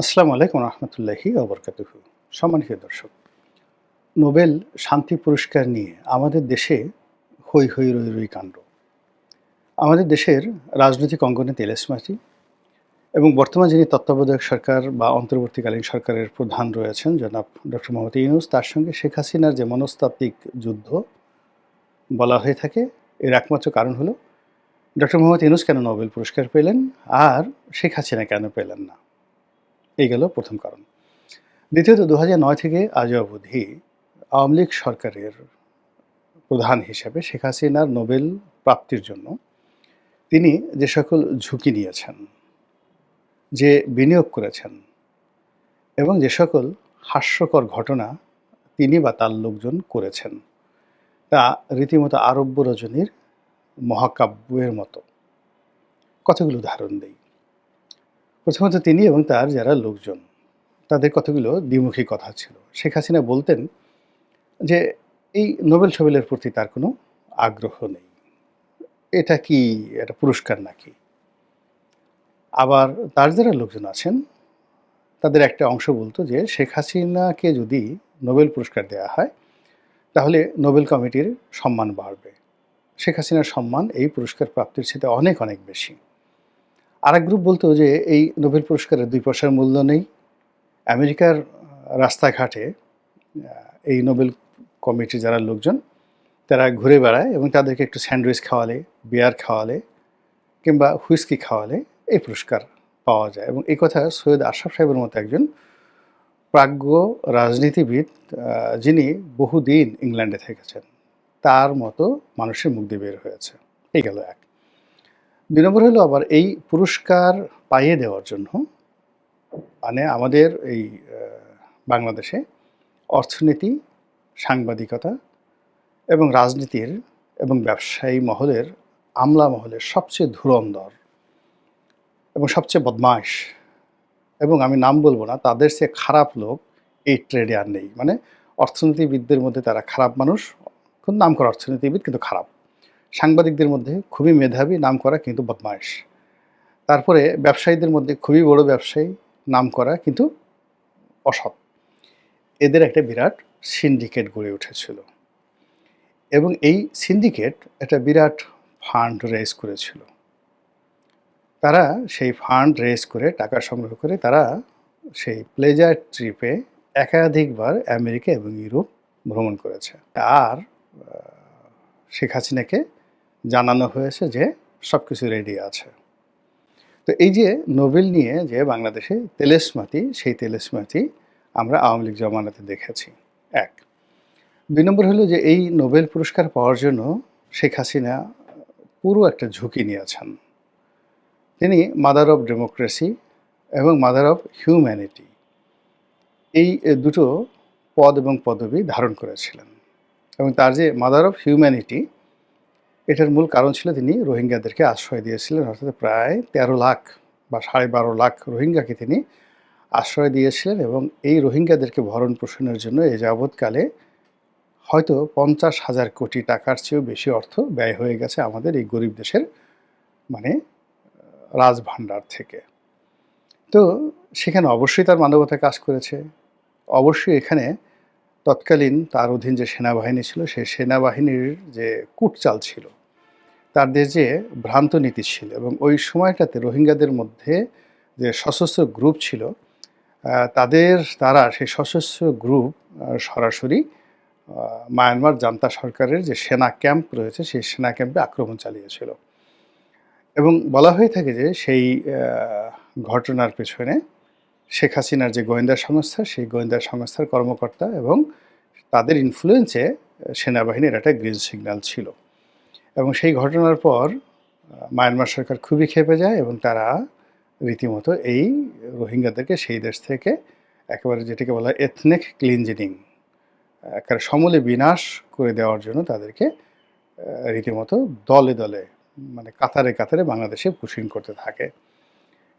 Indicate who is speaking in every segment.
Speaker 1: আসসালামু আলাইকুম রহমতুল্লাহি ওবরকাতুহু। সম্মানিত দর্শক, নোবেল শান্তি পুরস্কার নিয়ে আমাদের দেশে হৈ হৈ রৈ রৈ কাণ্ড। আমাদের দেশের রাজনৈতিক অঙ্গনে তেলেস্মাটি এবং বর্তমান যিনি তত্ত্বাবধায়ক সরকার বা অন্তর্বর্তীকালীন সরকারের প্রধান রয়েছেন জনাব ডক্টর মোহাম্মদ ইউনূস, তার সঙ্গে শেখ হাসিনার যে মনস্তাত্ত্বিক যুদ্ধ বলা হয়ে থাকে, এর একমাত্র কারণ হলো ডক্টর মোহাম্মদ ইউনূস কেন নোবেল পুরস্কার পেলেন আর শেখ হাসিনা কেন পেলেন না। এই গেল প্রথম কারণ। দ্বিতীয়ত ২০০৯ থেকে আজ অবধি আওয়ামী লীগ সরকারের প্রধান হিসেবে শেখ হাসিনার নোবেল প্রাপ্তির জন্য তিনি যে সকল ঝুঁকি নিয়েছেন, যে বিনিয়োগ করেছেন এবং যে সকল হাস্যকর ঘটনা তিনি বা তার লোকজন করেছেন, তা রীতিমতো আরব্য রজনীর মহাকাব্যের মতো। কতগুলো উদাহরণ দেই। প্রথমত তিনি এবং তার যারা লোকজন, তাদের কতগুলো দ্বিমুখী কথা ছিল। শেখ হাসিনা বলতেন যে এই নোবেল-টোবেলের প্রতি তার কোনো আগ্রহ নেই। এটা কি একটা পুরস্কার নাকি? আবার তার যারা লোকজন আছেন, তাদের একটা অংশ বলতো যে শেখ হাসিনাকে যদি নোবেল পুরস্কার দেয়া হয়, তাহলে নোবেল কমিটির সম্মান বাড়বে। শেখ হাসিনার সম্মান এই পুরস্কার প্রাপ্তির চাইতে অনেক, অনেক বেশি। আরেক গ্রুপ বলতো যে এই নোবেল পুরস্কারের ২ পয়সার মূল্য নেই। আমেরিকার রাস্তাঘাটে এই নোবেল কমিটির যারা লোকজন, তারা ঘুরে বেড়ায় এবং তাদেরকে একটু স্যান্ডউইচ খাওয়ালে, বিয়ার খাওয়ালে কিংবা হুইস্কি খাওয়ালে এই পুরস্কার পাওয়া যায়। এবং এই কথা সৈয়দ আশরাফ সাহেবের মতো একজন প্রাজ্ঞ রাজনীতিবিদ, যিনি বহুদিন ইংল্যান্ডে থেকেছেন, তার মতো মানুষের মুখ দিয়ে বের হয়েছে। এই গেল এক। ২ নম্বর হলো আবার এই পুরস্কার পাইয়ে দেওয়ার জন্য মানে আমাদের এই বাংলাদেশে অর্থনীতি, সাংবাদিকতা এবং রাজনীতির এবং ব্যবসায়ী মহলের, আমলা মহলের সবচেয়ে ধুরন্ধর এবং সবচেয়ে বদমাইশ এবং আমি নাম বলব না, তাদের চেয়ে খারাপ লোক এই ট্রেডে আর নেই। মানে অর্থনীতিবিদদের মধ্যে তারা খারাপ মানুষ, খুব নামকরা অর্থনীতিবিদ কিন্তু খারাপ। সাংবাদিকদের মধ্যে খুবই মেধাবী, নামকরা কিন্তু বদমাইশ। তারপরে ব্যবসায়ীদের মধ্যে খুবই বড় ব্যবসায়ী, নামকরা কিন্তু অসৎ। এদের একটা বিরাট সিন্ডিকেট গড়ে উঠেছিল এবং এই সিন্ডিকেট একটা বিরাট ফান্ড রেজ করেছিল। তারা সেই ফান্ড রেজ করে, টাকা সংগ্রহ করে তারা সেই প্লেজার ট্রিপে একাধিকবার আমেরিকা এবং ইউরোপ ভ্রমণ করেছে। আর শেখ হাসিনাকে জানানো হয়েছে যে সব কিছু রেডি আছে। তো এই যে নোবেল নিয়ে যে বাংলাদেশে তেলেস্মাতি, সেই তেলেস্মাতি আমরা আওয়ামী লীগ জমানাতে দেখেছি, এক। ২ নম্বর হলো যে এই নোবেল পুরস্কার পাওয়ার জন্য শেখ হাসিনা পুরো একটা ঝুঁকি নিয়েছেন। তিনি মাদার অফ ডেমোক্রেসি এবং মাদার অফ হিউম্যানিটি এই দুটো পদ এবং পদবি ধারণ করেছিলেন। এবং তার যে মাদার অফ হিউম্যানিটি, এটার মূল কারণ ছিল তিনি রোহিঙ্গাদেরকে আশ্রয় দিয়েছিলেন। অর্থাৎ প্রায় ১৩ লাখ বা ১২.৫ লাখ রোহিঙ্গাকে তিনি আশ্রয় দিয়েছিলেন এবং এই রোহিঙ্গাদেরকে ভরণ পোষণের জন্য এ যাবৎকালে হয়তো ৫০,০০০ কোটি টাকার চেয়েও বেশি অর্থ ব্যয় হয়ে গেছে আমাদের এই গরিব দেশের মানে রাজভাণ্ডার থেকে। তো সেখানে অবশ্যই তার মানবতা কাজ করেছে। অবশ্যই এখানে তৎকালীন তার অধীন যে সেনাবাহিনী ছিল, সেই সেনাবাহিনীর যে কূটচাল ছিল, তাদের যে ভ্রান্ত নীতি ছিল এবং ওই সময়টাতে রোহিঙ্গাদের মধ্যে যে সশস্ত্র গ্রুপ ছিল, তারা সেই সশস্ত্র গ্রুপ সরাসরি মায়ানমার জান্তা সরকারের যে সেনা ক্যাম্প রয়েছে, সেই সেনা ক্যাম্পে আক্রমণ চালিয়েছিল। এবং বলা হয়ে থাকে যে সেই ঘটনার পেছনে শেখ হাসিনার যে গোয়েন্দা সংস্থা, সেই গোয়েন্দা সংস্থার কর্মকর্তা এবং তাদের ইনফ্লুয়েন্সে সেনাবাহিনীর একটা গ্রিন সিগন্যাল ছিল। এবং সেই ঘটনার পর মায়ানমার সরকার খুবই ক্ষেপে যায় এবং তারা রীতিমতো এই রোহিঙ্গাদেরকে সেই দেশ থেকে একেবারে যেটাকে বলা হয় এথনিক ক্লিনজিনিং, একেবারে সমূলে বিনাশ করে দেওয়ার জন্য তাদেরকে রীতিমতো দলে দলে মানে কাতারে কাতারে বাংলাদেশে পুশিং করতে থাকে।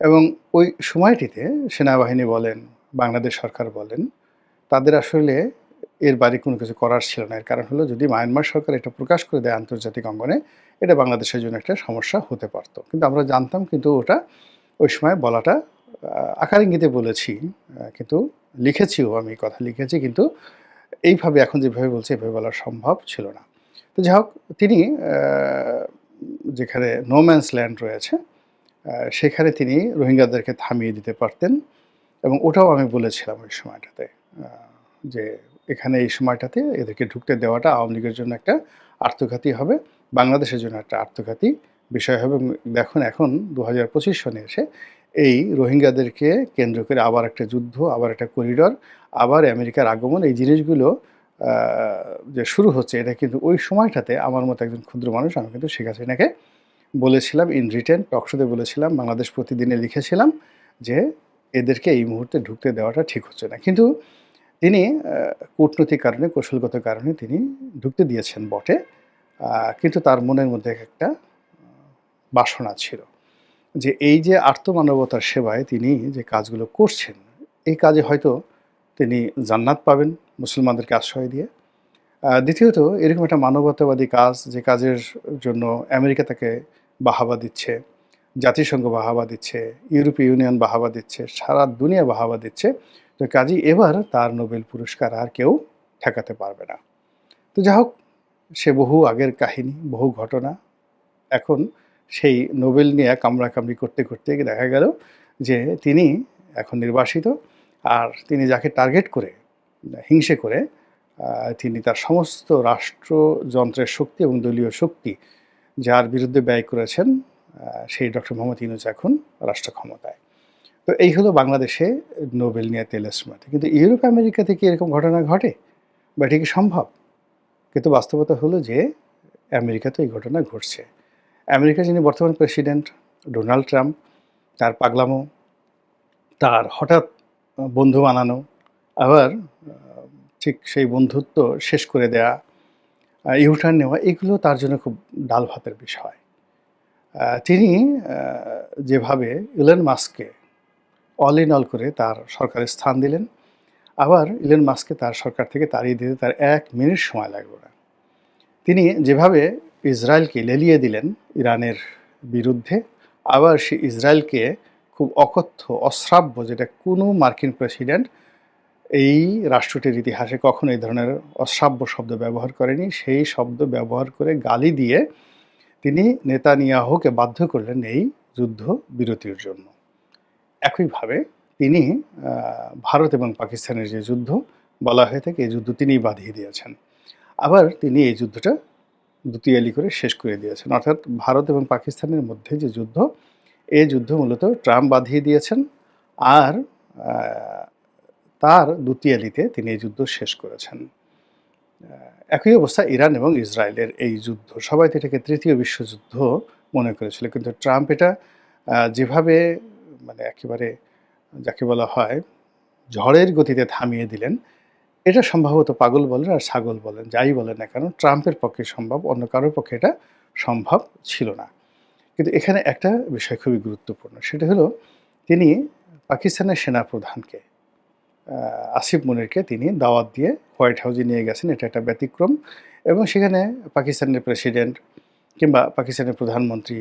Speaker 1: এবং ওই সময়টিতে সেনাবাহিনী বলেন, বাংলাদেশ সরকার বলেন, তাদের আসলে এর বাইরে কোনো কিছু করার ছিল না। এর কারণ হলো যদি মায়ানমার সরকার এটা প্রকাশ করে দেয় আন্তর্জাতিক অঙ্গনে, এটা বাংলাদেশের জন্য একটা সমস্যা হতে পারত। কিন্তু আমরা জানতাম, কিন্তু ওটা ওই সময় বলাটা আকার ইঙ্গিতে বলেছি, কিন্তু লিখেছিও, আমি কথা লিখেছি, কিন্তু এইভাবে এখন যেভাবে বলছি এভাবে বলা সম্ভব ছিল না। তো যাই হোক, তিনি যেখানে নো ম্যানস ল্যান্ড রয়েছে, সেখানে তিনি রোহিঙ্গাদেরকে থামিয়ে দিতে পারতেন, এবং ওটাও আমি বলেছিলাম ওই সময়টাতে, যে এখানে এই সময়টাতে এদেরকে ঢুকতে দেওয়াটা আওয়ামী লীগের জন্য একটা আত্মঘাতী হবে, বাংলাদেশের জন্য একটা আত্মঘাতী বিষয় হবে। দেখুন এখন 2025 সনে এসে এই রোহিঙ্গাদেরকে কেন্দ্র করে আবার একটা যুদ্ধ, আবার একটা করিডর, আবার আমেরিকার আগমন, এই জিনিসগুলো যে শুরু হচ্ছে, এটা কিন্তু ওই সময়টাতে আমার মতো একজন ক্ষুদ্র মানুষ, আমি কিন্তু শেখ হাসিনাকে বলেছিলাম, ইন রিটেন টকশোতে বলেছিলাম, বাংলাদেশ প্রতিদিনে লিখেছিলাম যে এদেরকে এই মুহূর্তে ঢুকতে দেওয়াটা ঠিক হচ্ছে না। কিন্তু তিনি কূটনৈতিক কারণে, কৌশলগত কারণে তিনি ঢুকতে দিয়েছেন বটে, কিন্তু তার মনের মধ্যে একটা বাসনা ছিল যে এই যে আর্তমানবতার সেবায় তিনি যে কাজগুলো করছেন, এই কাজে হয়তো তিনি জান্নাত পাবেন মুসলমানদেরকে আশ্রয় দিয়ে। দ্বিতীয়ত, এরকম একটা মানবতাবাদী কাজ, যে কাজের জন্য আমেরিকা তাকে বাহাবা দিচ্ছে, জাতিসংঘ বাহাবা দিচ্ছে, ইউরোপীয় ইউনিয়ন বাহাবা দিচ্ছে, সারা দুনিয়া বাহাবা দিচ্ছে, তো কাজেই এবার তার নোবেল পুরস্কার আর কেউ ঠেকাতে পারবে না। তো যাই হোক, সে বহু আগের কাহিনী, বহু ঘটনা। এখন সেই নোবেল নিয়ে কামড়াকামড়ি করতে করতে দেখা গেল যে তিনি এখন নির্বাসিত, আর তিনি যাকে টার্গেট করে, হিংসে করে, তিনি তার সমস্ত রাষ্ট্রযন্ত্রের শক্তি এবং দলীয় শক্তি যার বিরুদ্ধে ব্যয় করেছেন, সেই ডক্টর মোহাম্মদ ইউনূস এখন রাষ্ট্র ক্ষমতায়। তো এই হলো বাংলাদেশে নোবেল নিয়ে তেলস্মাতে। কিন্তু ইউরোপ আমেরিকাতে কি এরকম ঘটনা ঘটে, বা এটা কি সম্ভব? কিন্তু বাস্তবতা হলো যে আমেরিকাতে এই ঘটনা ঘটছে। আমেরিকার যিনি বর্তমান প্রেসিডেন্ট ডোনাল্ড ট্রাম্প, তার পাগলামো, তার হঠাৎ বন্ধু বানানো, আবার ঠিক সেই বন্ধুত্ব শেষ করে দেয়া, ইউটার্ন নেওয়া, এগুলো তার জন্য খুব ডাল ভাতের বিষয়। তিনি যেভাবে ইলন মাস্ককে অল ইন অল করে তার সরকারে স্থান দিলেন, আবার ইলন মাস্ককে তার সরকার থেকে তাড়িয়ে দিতে তার 1 মিনিট সময় লাগলো না। তিনি যেভাবে ইসরায়েলকে লেলিয়ে দিলেন ইরানের বিরুদ্ধে, আবার সে ইসরায়েলকে খুব অকথ্য, অশ্রাব্য, যেটা কোনো মার্কিন প্রেসিডেন্ট এই রাষ্ট্রটির ইতিহাসে কখনো এই ধরনের অশ্রাব্য শব্দ ব্যবহার করেনি, সেই শব্দ ব্যবহার করে গালি দিয়ে তিনি নেতানিয়াহুকে বাধ্য করলেন এই যুদ্ধ বিরতির জন্য। একইভাবে তিনি ভারত এবং পাকিস্তানের যে যুদ্ধ বলা হয়ে থাকে, এই যুদ্ধ তিনিই বাঁধিয়ে দিয়েছেন। আবার তিনি এই যুদ্ধটা দুতিয়ালি করে শেষ করে দিয়েছেন। অর্থাৎ ভারত এবং পাকিস্তানের মধ্যে যে যুদ্ধ, এই যুদ্ধ মূলত ট্রাম্প বাঁধিয়ে দিয়েছেন, আর তার দুতিয়ালিতে তিনি এই যুদ্ধ শেষ করেছেন। একই অবস্থা ইরান এবং ইসরায়েলের এই যুদ্ধ, সবাই তো এটাকে তৃতীয় বিশ্বযুদ্ধ মনে করেছিল, কিন্তু ট্রাম্প এটা যেভাবে মানে একেবারে যাকে বলা হয় ঝড়ের গতিতে থামিয়ে দিলেন, এটা সম্ভবত পাগল বলেন আর ছাগল বলেন, যাই বলেন না কেন, ট্রাম্পের পক্ষে সম্ভব, অন্য কারোর পক্ষে এটা সম্ভব ছিল না। কিন্তু এখানে একটা বিষয় খুবই গুরুত্বপূর্ণ, সেটা হলো তিনি পাকিস্তানের সেনাপ্রধানকে আসিফ মনিরকে তিনি দাওয়াত দিয়ে হোয়াইট হাউসে নিয়ে গেছেন, এটা একটা ব্যতিক্রম। এবং সেখানে পাকিস্তানের প্রেসিডেন্ট কিংবা পাকিস্তানের প্রধানমন্ত্রী,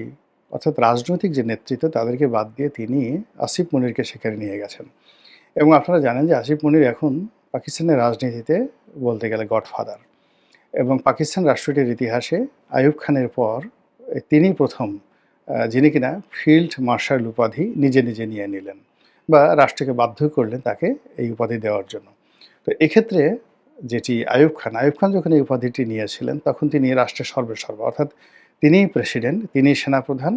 Speaker 1: অর্থাৎ রাজনৈতিক যে নেতৃত্ব, তাদেরকে বাদ দিয়ে তিনি আসিফ মনিরকে সেখানে নিয়ে গেছেন। এবং আপনারা জানেন যে আসিফ মনির এখন পাকিস্তানের রাজনীতিতে বলতে গেলে গডফাদার, এবং পাকিস্তান রাষ্ট্রটির ইতিহাসে আইয়ুব খানের পর তিনি প্রথম যিনি কিনা ফিল্ড মার্শাল উপাধি নিজে নিজে নিয়ে নিলেন, বা রাষ্ট্রকে বাধ্য করলেন তাকে এই উপাধি দেওয়ার জন্য। তো এক্ষেত্রে যেটি আইয়ুব খান যখন এই উপাধিটি নিয়েছিলেন, তখন তিনি রাষ্ট্রের সর্বেসর্বা, অর্থাৎ তিনিই প্রেসিডেন্ট, তিনিই সেনাপ্রধান।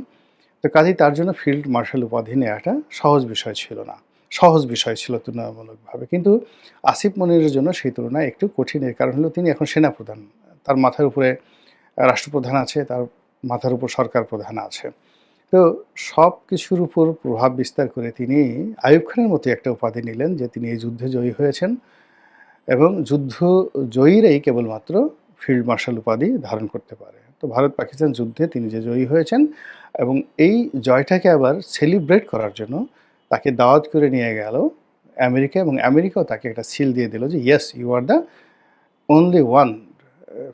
Speaker 1: তো কাজেই তার জন্য ফিল্ড মার্শাল উপাধি নেওয়াটা সহজ বিষয় ছিল না, সহজ বিষয় ছিল তুলনামূলকভাবে। কিন্তু আসিফ মনিরের জন্য সেই তুলনায় একটু কঠিন। এর কারণ হলো তিনি এখন সেনাপ্রধান, তার মাথার উপরে রাষ্ট্রপ্রধান আছে, তার মাথার উপর সরকার প্রধান আছে। তো সব কিছুর উপর প্রভাব বিস্তার করে তিনি আইয়ুব খানের মতো একটা উপাধি নিলেন, যে তিনি এই যুদ্ধে জয়ী হয়েছেন, এবং যুদ্ধ জয়ীরাই কেবলমাত্র ফিল্ড মার্শাল উপাধি ধারণ করতে পারে। তো ভারত পাকিস্তান যুদ্ধে তিনি যে জয়ী হয়েছেন, এবং এই জয়টাকে আবার সেলিব্রেট করার জন্য তাকে দাওয়াত করে নিয়ে গেল আমেরিকা, এবং আমেরিকাও তাকে একটা সিল দিয়ে দিল যে yes, you are the only one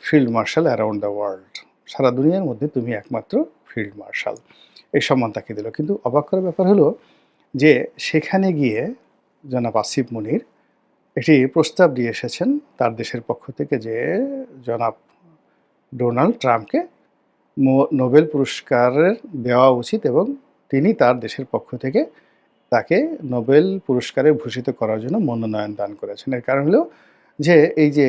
Speaker 1: field marshal around the world, সারা দুনিয়ার মধ্যে তুমি একমাত্র ফিল্ড মার্শাল, এই সম্মান তাকে দিল। কিন্তু অবাক করার ব্যাপার হলো যে সেখানে গিয়ে জনাব আসিফ মুনির একটি প্রস্তাব দিয়ে এসেছেন তার দেশের পক্ষ থেকে যে জনাব ডোনাল্ড ট্রাম্পকে নোবেল পুরস্কারের দেওয়া উচিত এবং তিনি তার দেশের পক্ষ থেকে তাকে নোবেল পুরস্কারে ভূষিত করার জন্য মনোনয়ন দান করেছেন। এর কারণ হলো যে এই যে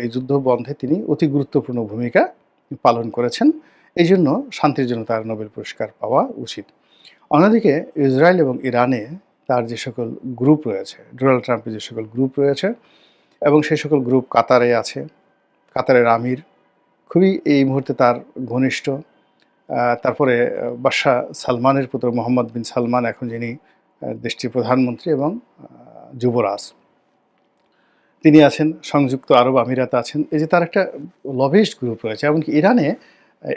Speaker 1: এই যুদ্ধ বন্ধে তিনি অতি গুরুত্বপূর্ণ ভূমিকা পালন করেছেন। এইজন্য শান্তির জন্য তার নোবেল পুরস্কার পাওয়া উচিত। অন্যদিকে ইসরায়েল এবং ইরানে তার যে সকল গ্রুপ রয়েছে, ডোনাল্ড ট্রাম্পের যে সকল গ্রুপ রয়েছে এবং সেই সকল গ্রুপ কাতারে আছে, কাতারের আমির খুবই এই মুহূর্তে তার ঘনিষ্ঠ। তারপরে বাদশাহ সালমানের পুত্র মোহাম্মদ বিন সালমান এখন যিনি দেশটির প্রধানমন্ত্রী এবং যুবরাজ, তিনি আছেন। সংযুক্ত আরব আমিরাত আছেন। এই যে তার একটা লবিস্ট গ্রুপ রয়েছে। এমনকি ইরানে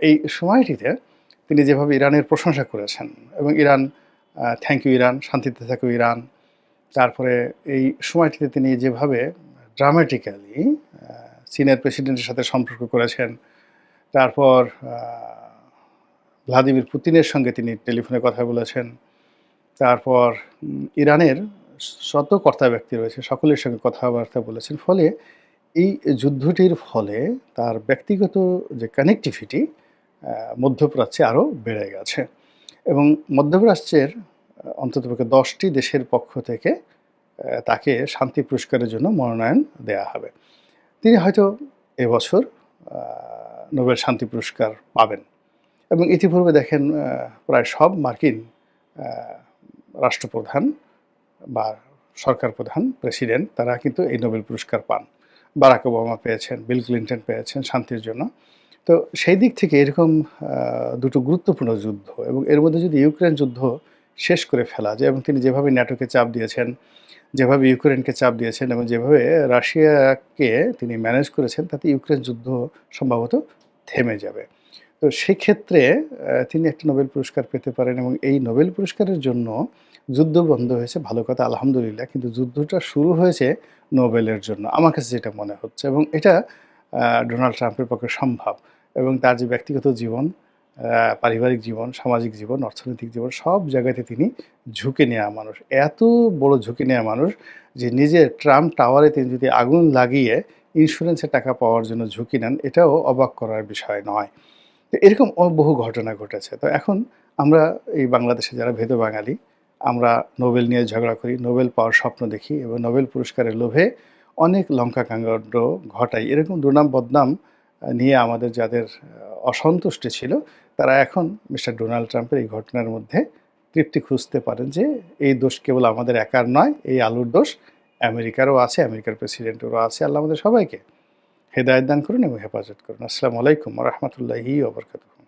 Speaker 1: এই সময়টিতে তিনি যেভাবে ইরানের প্রশংসা করেছেন এবং ইরান থ্যাংক ইউ ইরান, শান্তিতে থাকো ইরান। তারপরে এই সময়টিতে তিনি যেভাবে ড্রামাটিক্যালি চীনের প্রেসিডেন্টের সাথে সম্পর্ক করেছেন, তারপর ভ্লাদিমির পুতিনের সঙ্গে তিনি টেলিফোনে কথা বলেছেন, তারপর ইরানের শত কর্তা ব্যক্তি রয়েছে সকলের সঙ্গে কথাবার্তা বলেছেন। ফলে এই যুদ্ধটির ফলে তার ব্যক্তিগত যে কানেক্টিভিটি মধ্যপ্রাচ্যে আরও বেড়ে গেছে এবং মধ্যপ্রাচ্যের অন্ততপক্ষে 10টি দেশের পক্ষ থেকে তাকে শান্তি পুরস্কারের জন্য মনোনয়ন দেয়া হবে। তিনি হয়তো এবছর নোবেল শান্তি পুরস্কার পাবেন এবং ইতিপূর্বে দেখেন প্রায় সব মার্কিন রাষ্ট্রপ্রধান বা সরকার প্রধান, প্রেসিডেন্ট, তারা কিন্তু এই নোবেল পুরস্কার পান। বারাক ওবামা পেয়েছেন, বিল ক্লিন্টন পেয়েছেন শান্তির জন্য। তো সেই দিক থেকে এরকম দুটো গুরুত্বপূর্ণ যুদ্ধ এবং এর মধ্যে যদি ইউক্রেন যুদ্ধ শেষ করে ফেলা যায় এবং তিনি যেভাবে ন্যাটোকে চাপ দিয়েছেন, যেভাবে ইউক্রেনকে চাপ দিয়েছেন এবং যেভাবে রাশিয়াকে তিনি ম্যানেজ করেছেন, তাতে ইউক্রেন যুদ্ধ সম্ভবত থেমে যাবে। তো সেক্ষেত্রে তিনি একটা নোবেল পুরস্কার পেতে পারেন এবং এই নোবেল পুরস্কারের জন্য যুদ্ধ বন্ধ হয়েছে, ভালো কথা, আলহামদুলিল্লাহ। কিন্তু যুদ্ধটা শুরু হয়েছে নোবেলের জন্য, আমার কাছে যেটা মনে হচ্ছে। এবং এটা ডোনাল্ড ট্রাম্পের পক্ষে সম্ভব এবং তার যে ব্যক্তিগত জীবন, পারিবারিক জীবন, সামাজিক জীবন, অর্থনৈতিক জীবন, সব জায়গাতে তিনি ঝুঁকে নেওয়া মানুষ। এত বড় ঝুঁকি নেওয়া মানুষ যে নিজের ট্রাম্প টাওয়ারে তিনি যদি আগুন লাগিয়ে ইন্স্যুরেন্সের টাকা পাওয়ার জন্য ঝুঁকি নেন, এটাও অবাক করার বিষয় নয়। তো এরকম বহু ঘটনা ঘটেছে। তো এখন আমরা এই বাংলাদেশে যারা ভেদ বাঙালি, আমরা নোবেল নিয়ে ঝগড়া করি, নোবেল পাওয়ার স্বপ্ন দেখি এবং নোবেল পুরস্কারের লোভে অনেক লঙ্কা কাণ্ড ঘটাই। এরকম দুর্নাম বদনাম নিয়ে আমাদের যাদের অসন্তুষ্টি ছিল, তারা এখন মিস্টার ডোনাল্ড ট্রাম্পের এই ঘটনার মধ্যে তৃপ্তি খুঁজতে পারেন যে এই দোষ কেবল আমাদের একার নয়, এই আলুর দোষ আমেরিকারও আছে, আমেরিকার প্রেসিডেন্টেরও আছে। আল্লাহ আমাদের সবাইকে হেদায়েত দান করুন এবং হেফাজত করুন। আসসালামু আলাইকুম ওয়া রাহমাতুল্লাহি ওয়া বারাকাতুহু।